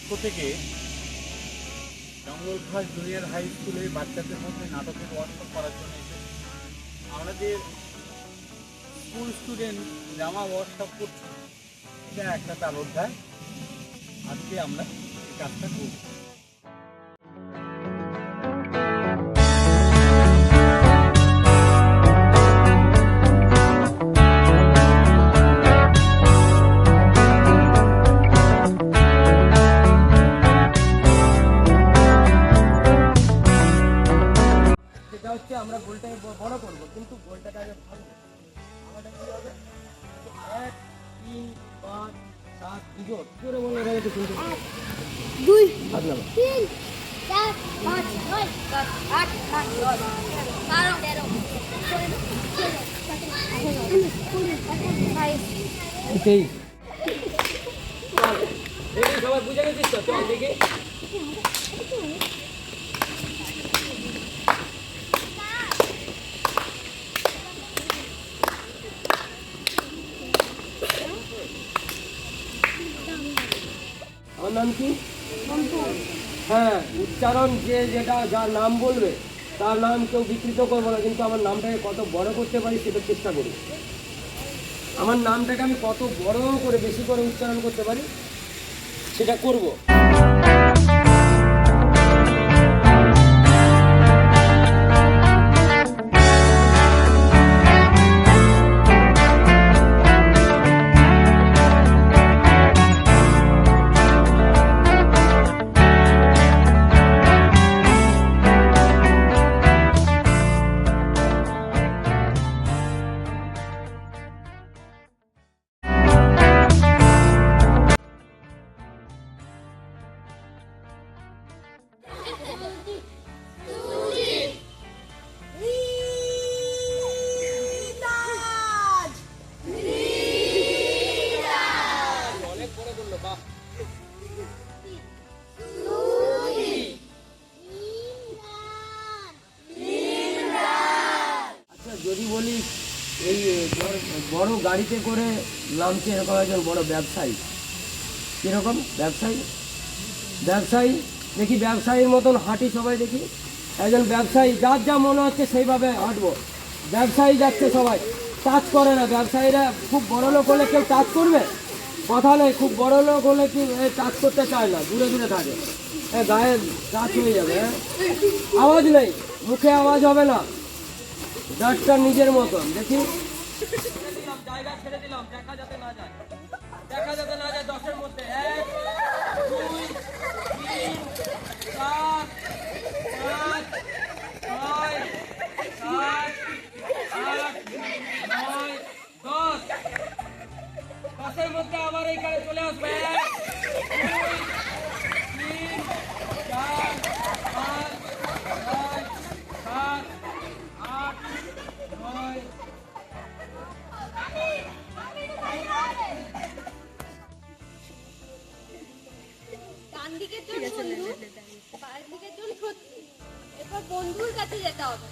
পক্ষ থেকে জঙ্গলঘাট junior high স্কুলে বাচ্চাদের মধ্যে নাটকের ওয়ার্কশপ করার জন্য এসেছি। আমাদের স্কুল স্টুডেন্ট ড্রামা ওয়ার্কশপ করছে, এটা একটা তার অধ্যায়। আজকে আমরা এই কাজটা করব। আমরা গোলটাকে বড় করবো, কিন্তু গোলটাকে আগে ভাঙবো। আমাদের কি হবে? 1 3 5 7 বিজোড় জোরে বলে রেখে কিন্তু 2 ভাগলাম 3 4 5 6 7 8 9 10 12 13 এটাই সবাই বুঝে গেছিস তো? চল দেখি। আমার নাম কি? হ্যাঁ, উচ্চারণ যেটা যার নাম বলবে তার নাম কেউ বিকৃত করবো না, কিন্তু আমার নামটাকে কত বড় করতে পারি সেটা চেষ্টা করি। আমার নামটাকে আমি কত বড় করে বেশি করে উচ্চারণ করতে পারি সেটা করব। যদি বলি এই বড় গাড়িতে করে নামছে এরকম একজন বড় ব্যবসায়ী, কীরকম ব্যবসায়ী দেখি, ব্যবসায়ীর মতন হাঁটি সবাই দেখি। একজন ব্যবসায়ী, যার যা মনে হচ্ছে সেইভাবে হাঁটবো। ব্যবসায়ী যাচ্ছে, সবাই টাচ করে না। ব্যবসায়ীরা খুব বড় লোক হলে কেউ টাচ করবে? কথা নেই, খুব বড় লোক হলে কি টাচ করতে চায় না, দূরে দূরে থাকে। গায়ে টাচ হয়ে যাবে। আওয়াজ নেই, মুখে আওয়াজ হবে না, ডাক্তার নিজের মতন। দেখি জায়গা ছেড়ে দিলাম, দেখা যাতে না যায়, 10-এর মধ্যে 1 2 3 4 5 6 7 8 9 10। 10-এর মধ্যে আবার এইখানে চলে আসবে। 1 2 3 4 5 6 7 8 9। ডান দিকে চল বন্ধু, বাম দিকে চল সত্যি। এরপর বন্ধুর কাছে যেতে হবে।